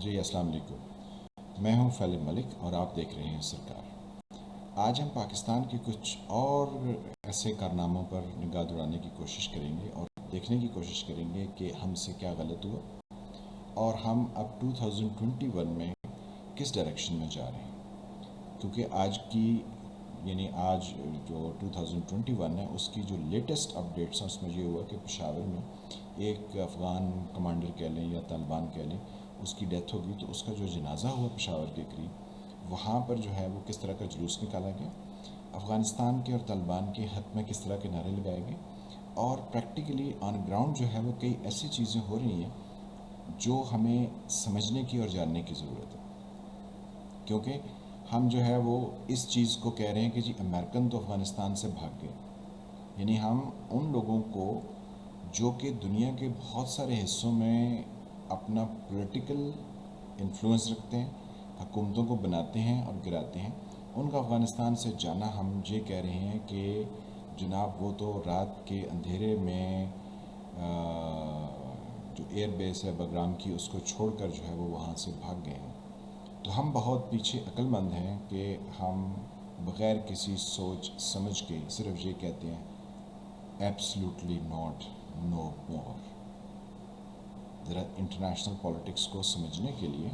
جی السلام علیکم، میں ہوں فیلن ملک اور آپ دیکھ رہے ہیں سرکار۔ آج ہم پاکستان کے کچھ اور ایسے کارناموں پر نگاہ دوڑانے کی کوشش کریں گے اور دیکھنے کی کوشش کریں گے کہ ہم سے کیا غلط ہوا اور ہم اب 2021 میں کس ڈائریکشن میں جا رہے ہیں، کیونکہ آج جو 2021 ہے اس کی جو لیٹسٹ اپڈیٹس ہیں اس میں یہ ہوا کہ پشاور میں ایک افغان کمانڈر کہہ لیں یا طالبان کہہ لیں، اس کی ڈیتھ ہوگی، تو اس کا جو جنازہ ہوا پشاور کے قریب، وہاں پر جو ہے وہ کس طرح کا جلوس نکالا گیا، افغانستان کے اور طالبان کے حق میں کس طرح کے نعرے لگائے گئے، اور پریکٹیکلی آن گراؤنڈ جو ہے وہ کئی ایسی چیزیں ہو رہی ہیں جو ہمیں سمجھنے کی اور جاننے کی ضرورت ہے، کیونکہ ہم جو ہے وہ اس چیز کو کہہ رہے ہیں کہ جی امریکن تو افغانستان سے بھاگ گئے، یعنی ہم ان لوگوں کو جو کہ دنیا کے بہت سارے حصوں میں اپنا پولیٹیکل انفلوئنس رکھتے ہیں، حکومتوں کو بناتے ہیں اور گراتے ہیں، ان کا افغانستان سے جانا، ہم یہ کہہ رہے ہیں کہ جناب وہ تو رات کے اندھیرے میں جو ایئر بیس ہے بگرام کی، اس کو چھوڑ کر جو ہے وہ وہاں سے بھاگ گئے ہیں۔ تو ہم بہت پیچھے عقل مند ہیں کہ ہم بغیر کسی سوچ سمجھ کے صرف یہ کہتے ہیں ایبسلیوٹلی ناٹ، نو مور۔ ذرا انٹرنیشنل پالیٹکس کو سمجھنے کے لیے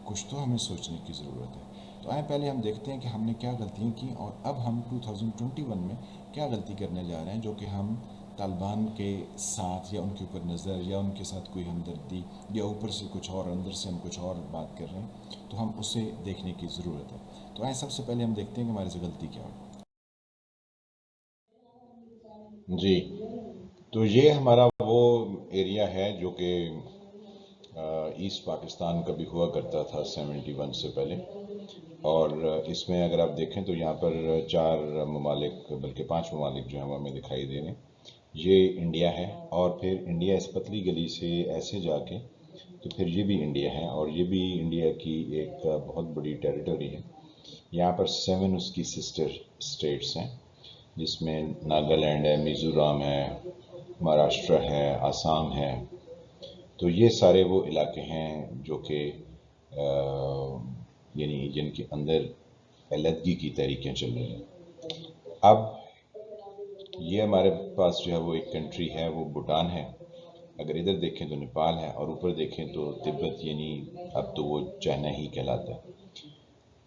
کچھ تو ہمیں سوچنے کی ضرورت ہے۔ تو آئیں پہلے ہم دیکھتے ہیں کہ ہم نے کیا غلطیاں کی اور اب ہم 2021 میں کیا غلطی کرنے جا رہے ہیں، جو کہ ہم طالبان کے ساتھ یا ان کے اوپر نظر یا ان کے ساتھ کوئی ہمدردی یا اوپر سے کچھ اور اندر سے ہم کچھ اور بات کر رہے ہیں، تو ہم اسے دیکھنے کی ضرورت ہے۔ تو آئیں سب سے پہلے ہم دیکھتے ہیں کہ ہمارے سے غلطی کیا ہو۔ جی، تو یہ ہمارا وہ ایریا ہے جو کہ ایسٹ پاکستان کا بھی ہوا کرتا تھا 71 سے پہلے، اور اس میں اگر آپ دیکھیں تو یہاں پر 4 ممالک بلکہ 5 ممالک جو ہیں وہ ہمیں دکھائی دے رہے ہیں۔ یہ انڈیا ہے، اور پھر انڈیا اس پتلی گلی سے ایسے جا کے تو پھر یہ بھی انڈیا ہے، اور یہ بھی انڈیا کی ایک بہت بڑی ٹیریٹری ہے۔ یہاں پر 7 اس کی سسٹر اسٹیٹس ہیں، جس میں ناگالینڈ ہے، میزورام ہے، مہاراشٹر ہے، آسام ہے۔ تو یہ سارے وہ علاقے ہیں جو کہ یعنی جن کے اندر علیحدگی کی تحریکیں چل رہی ہیں۔ اب یہ ہمارے پاس جو ہے وہ ایک کنٹری ہے، وہ بھوٹان ہے، اگر ادھر دیکھیں تو نیپال ہے، اور اوپر دیکھیں تو تبت، یعنی اب تو وہ چائنا ہی کہلاتا ہے۔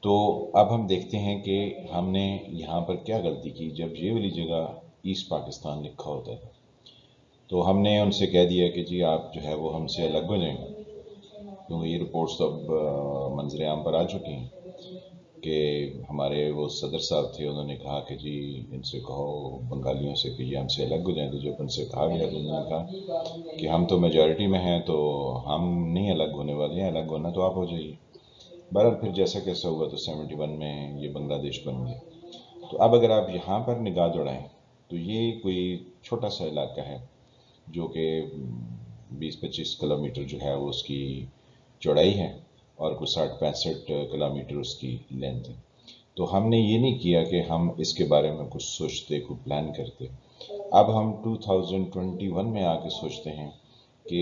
تو اب ہم دیکھتے ہیں کہ ہم نے یہاں پر کیا غلطی کی۔ جب یہ والی جگہ ایسٹ پاکستان لکھا ہوتا ہے تو ہم نے ان سے کہہ دیا کہ جی آپ جو ہے وہ ہم سے الگ ہو جائیں، کیونکہ یہ رپورٹس تو اب منظر عام پر آ چکی ہیں کہ ہمارے وہ صدر صاحب تھے، انہوں نے کہا کہ جی ان سے کہو بنگالیوں سے کہ یہ ہم سے الگ ہو جائیں۔ تو جب ان سے کہا گیا تو انہوں نے کہا کہ ہم تو میجورٹی میں ہیں، تو ہم نہیں الگ ہونے والے ہیں، الگ ہونا تو آپ ہو جائیے۔ بہرحال پھر جیسا کیسا ہوا تو 71 میں یہ بنگلہ دیش بن گیا۔ تو اب اگر آپ یہاں پر نگاہ دوڑائیں تو یہ کوئی چھوٹا سا علاقہ ہے جو کہ 20-25 کلومیٹر جو ہے وہ اس کی چوڑائی ہے، اور کوئی 60-65 کلومیٹر اس کی لینتھ ہے۔ تو ہم نے یہ نہیں کیا کہ ہم اس کے بارے میں کچھ سوچتے، کوئی پلان کرتے۔ اب ہم 2021 میں آ کے سوچتے ہیں کہ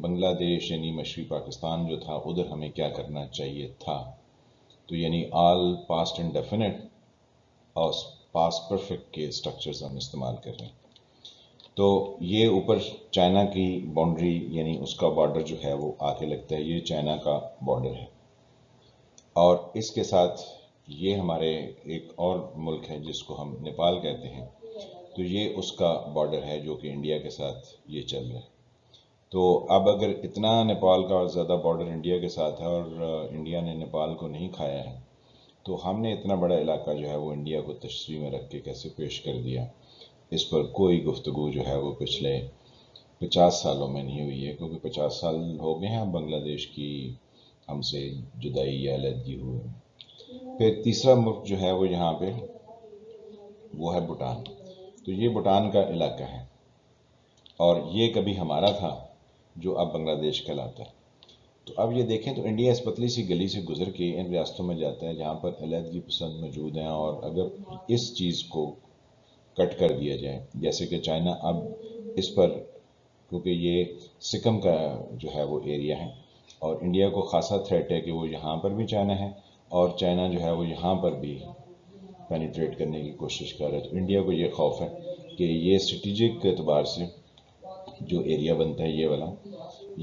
بنگلہ دیش یعنی مشرقی پاکستان جو تھا، ادھر ہمیں کیا کرنا چاہیے تھا۔ تو یعنی آل پاسٹ انڈیفینٹ اور پاسٹ پرفیکٹ کے اسٹرکچرز ہم استعمال کر رہے ہیں۔ تو یہ اوپر چائنا کی باؤنڈری، یعنی اس کا بارڈر جو ہے وہ آ کے لگتا ہے، یہ چائنا کا بارڈر ہے، اور اس کے ساتھ یہ ہمارے ایک اور ملک ہے جس کو ہم نیپال کہتے ہیں، تو یہ اس کا بارڈر ہے جو کہ انڈیا کے ساتھ یہ چل رہا ہے۔ تو اب اگر اتنا نیپال کا زیادہ بارڈر انڈیا کے ساتھ ہے اور انڈیا نے نیپال کو نہیں کھایا ہے، تو ہم نے اتنا بڑا علاقہ جو ہے وہ انڈیا کو تشریح میں رکھ کے کیسے پیش کر دیا، اس پر کوئی گفتگو جو ہے وہ پچھلے 50 سالوں میں نہیں ہوئی ہے، کیونکہ 50 سال ہو گئے ہیں بنگلہ دیش کی ہم سے جدائی یا علیحدگی ہوئے۔ پھر تیسرا ملک جو ہے وہ یہاں پہ وہ ہے بھوٹان۔ تو یہ بھوٹان کا علاقہ ہے، اور یہ کبھی ہمارا تھا جو اب بنگلہ دیش کہلاتا ہے۔ تو اب یہ دیکھیں تو انڈیا اس پتلی سی گلی سے گزر کے ان ریاستوں میں جاتا ہے جہاں پر علیحدگی پسند موجود ہیں، اور اگر اس چیز کو کٹ کر دیا جائے، جیسے کہ چائنا اب اس پر، کیونکہ یہ سکم کا جو ہے وہ ایریا ہے، اور انڈیا کو خاصا تھریٹ ہے کہ وہ یہاں پر بھی چائنا ہے اور چائنا جو ہے وہ یہاں پر بھی پینیٹریٹ کرنے کی کوشش کر رہا ہے. تو انڈیا کو یہ خوف ہے کہ یہ اسٹریٹجک اعتبار سے جو ایریا بنتا ہے یہ والا،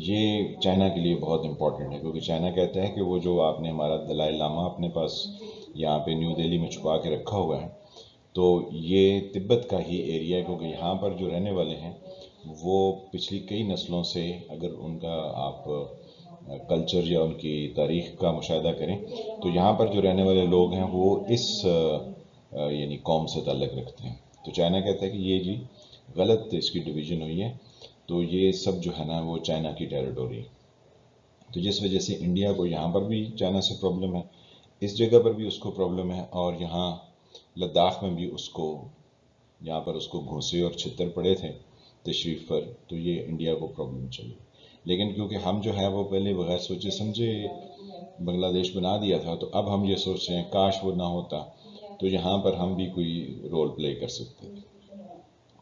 یہ چائنا کے لیے بہت امپورٹنٹ ہے، کیونکہ چائنا کہتا ہے کہ وہ جو آپ نے ہمارا دلائی لاما اپنے پاس یہاں پہ نیو دہلی میں چھپا کے رکھا ہوا ہے، تو یہ تبت کا ہی ایریا ہے، کیونکہ یہاں پر جو رہنے والے ہیں وہ پچھلی کئی نسلوں سے، اگر ان کا آپ کلچر یا ان کی تاریخ کا مشاہدہ کریں تو یہاں پر جو رہنے والے لوگ ہیں وہ اس یعنی قوم سے تعلق رکھتے ہیں. تو چائنا کہتا ہے کہ یہ جی غلط اس کی ڈویژن ہوئی ہے، تو یہ سب جو ہے نا وہ چائنا کی ٹیریٹوری ہے. تو جس وجہ سے انڈیا کو یہاں پر بھی چائنا سے پرابلم ہے، اس جگہ پر بھی اس کو پرابلم ہے، اور یہاں لداخ میں بھی اس کو، یہاں پر اس کو گھونسے اور چھتر پڑے تھے تشریف پر، تو یہ انڈیا کو پرابلم چلی. لیکن کیونکہ ہم جو ہے وہ پہلے بغیر سوچے سمجھے بنگلہ دیش بنا دیا تھا، تو اب ہم یہ سوچ رہے ہیں کاش وہ نہ ہوتا تو یہاں پر ہم بھی کوئی رول پلے کر سکتے تھے.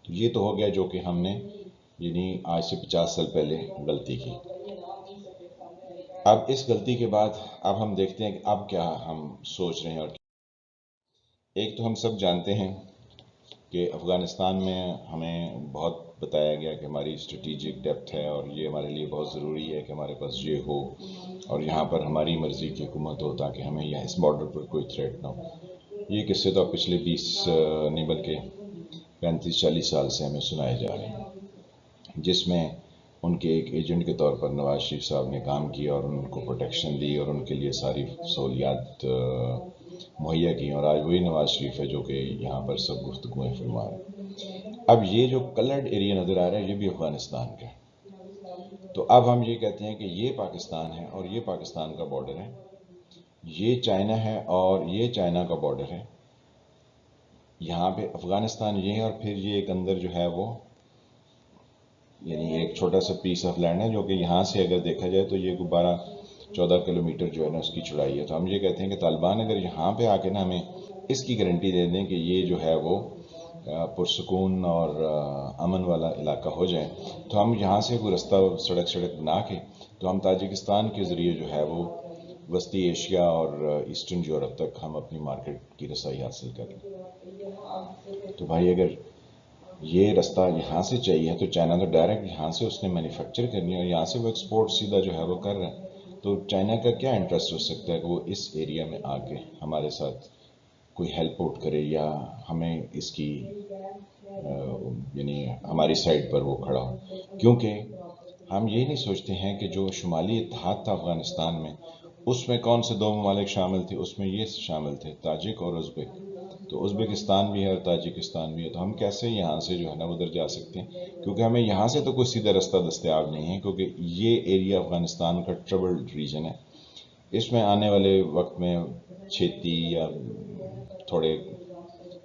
تو یہ تو ہو گیا جو کہ ہم نے یعنی آج سے 50 سال پہلے غلطی کی. اب اس غلطی کے بعد اب ہم دیکھتے ہیں کہ اب کیا ہم سوچ رہے ہیں. اور ایک تو ہم سب جانتے ہیں کہ افغانستان میں ہمیں بہت بتایا گیا کہ ہماری اسٹریٹجک ڈیپتھ ہے اور یہ ہمارے لیے بہت ضروری ہے کہ ہمارے پاس یہ ہو اور یہاں پر ہماری مرضی کی حکومت ہو تاکہ ہمیں یہاں اس بارڈر پر کوئی تھریٹ نہ ہو. یہ قصے تو پچھلے 20 نہیں بلکہ 35-40 سال سے ہمیں سنائے جا رہے ہیں، جس میں ان کے ایک ایجنٹ کے طور پر نواز شریف صاحب نے کام کیا اور ان کو پروٹیکشن دی اور ان کے لیے ساری سہولیات مہیا کی، اور آج وہی نواز شریف ہے جو کہ یہاں پر سب گفتگویں فرما رہے ہیں. اب یہ جو کلرڈ ایریا نظر آ رہا ہے یہ بھی افغانستان کا ہے. تو اب ہم یہ کہتے ہیں کہ یہ پاکستان ہے اور یہ پاکستان کا بارڈر ہے، یہ چائنا ہے اور یہ چائنا کا بارڈر ہے، یہاں پہ افغانستان یہ ہے، اور پھر یہ ایک اندر جو ہے وہ یعنی ایک چھوٹا سا پیس آف لینڈ ہے جو کہ یہاں سے اگر دیکھا جائے تو یہ 12-14 کلومیٹر جو ہے نا اس کی چوڑائی ہے. تو ہم یہ کہتے ہیں کہ طالبان اگر یہاں پہ آ کے نا ہمیں اس کی گارنٹی دے دیں کہ یہ جو ہے وہ پرسکون اور امن والا علاقہ ہو جائے، تو ہم یہاں سے کوئی رستہ سڑک بنا کے تو ہم تاجکستان کے ذریعے جو ہے وہ وسطی ایشیا اور ایسٹرن یورپ تک ہم اپنی مارکیٹ کی رسائی حاصل کر لیں. تو بھائی اگر یہ رستہ یہاں سے چاہیے تو چائنا تو ڈائریکٹ یہاں سے اس نے مینوفیکچر کرنی ہے اور یہاں سے وہ ایکسپورٹ سیدھا جو ہے وہ کر رہا ہے. تو چائنا کا کیا انٹرسٹ ہو سکتا ہے کہ وہ اس ایریا میں آ کے ہمارے ساتھ کوئی ہیلپ آؤٹ کرے یا ہمیں اس کی یعنی ہماری سائڈ پر وہ کھڑا ہو. کیونکہ ہم یہ نہیں سوچتے ہیں کہ جو شمالی اتحاد تھا افغانستان میں، اس میں کون سے 2 ممالک شامل تھے؟ اس میں یہ شامل تھے تاجک اور ازبک. تو ازبکستان بھی ہے اور تاجکستان بھی ہے، تو ہم کیسے یہاں سے جو ہے نا ادھر جا سکتے ہیں؟ کیونکہ ہمیں یہاں سے تو کوئی سیدھا رستہ دستیاب نہیں ہے، کیونکہ یہ ایریا افغانستان کا ٹربلڈ ریجن ہے. اس میں آنے والے وقت میں چھیتی یا تھوڑے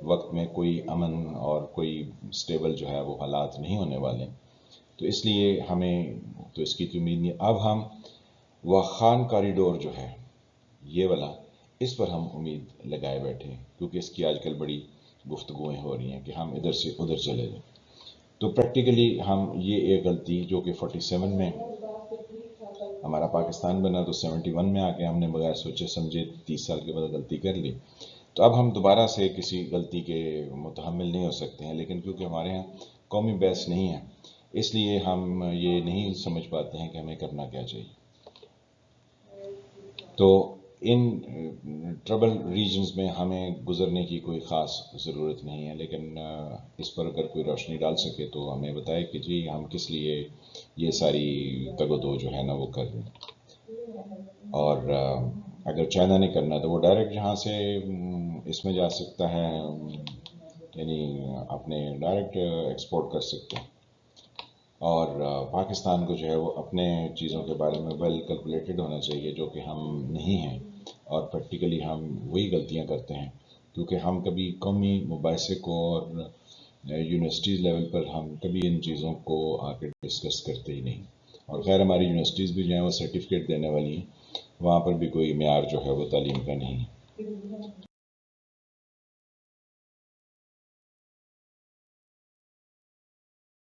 وقت میں کوئی امن اور کوئی سٹیبل جو ہے وہ حالات نہیں ہونے والے. تو اس لیے ہمیں تو اس کی تو امید نہیں. اب ہم واخان کاریڈور جو ہے یہ والا، اس پر ہم امید لگائے بیٹھے ہیں، کیونکہ اس کی آج کل بڑی گفتگویں ہو رہی ہیں کہ ہم ادھر سے ادھر چلے جائیں. تو پریکٹیکلی ہم یہ ایک غلطی جو کہ 47 میں ہمارا پاکستان بنا تو 71 میں آ کے ہم نے بغیر سوچے سمجھے 30 سال کے بعد غلطی کر لی. تو اب ہم دوبارہ سے کسی غلطی کے متحمل نہیں ہو سکتے ہیں، لیکن کیونکہ ہمارے ہاں قومی بحث نہیں ہے اس لیے ہم یہ نہیں سمجھ پاتے ہیں کہ ہمیں کرنا کیا چاہیے. تو ان ٹربل ریجنز میں ہمیں گزرنے کی کوئی خاص ضرورت نہیں ہے، لیکن اس پر اگر کوئی روشنی ڈال سکے تو ہمیں بتائے کہ جی ہم کس لیے یہ ساری تگ و دو جو ہے نا وہ کر رہے ہیں. اور اگر چائنا نے کرنا تو وہ ڈائریکٹ یہاں سے اس میں جا سکتا ہے، یعنی اپنے ڈائریکٹ ایکسپورٹ کر سکتے ہیں. اور پاکستان کو جو ہے وہ اپنے چیزوں کے بارے میں ویل کیلکولیٹڈ ہونا چاہیے، جو کہ ہم نہیں ہیں. اور پریکٹیکلی ہم وہی غلطیاں کرتے ہیں کیونکہ ہم کبھی قومی مباحثے کو اور یونیورسٹیز لیول پر ہم کبھی ان چیزوں کو آ کے ڈسکس کرتے ہی نہیں. اور خیر ہماری یونیورسٹیز بھی جو ہیں وہ سرٹیفکیٹ دینے والی ہیں، وہاں پر بھی کوئی معیار جو ہے وہ تعلیم کا نہیں ہے.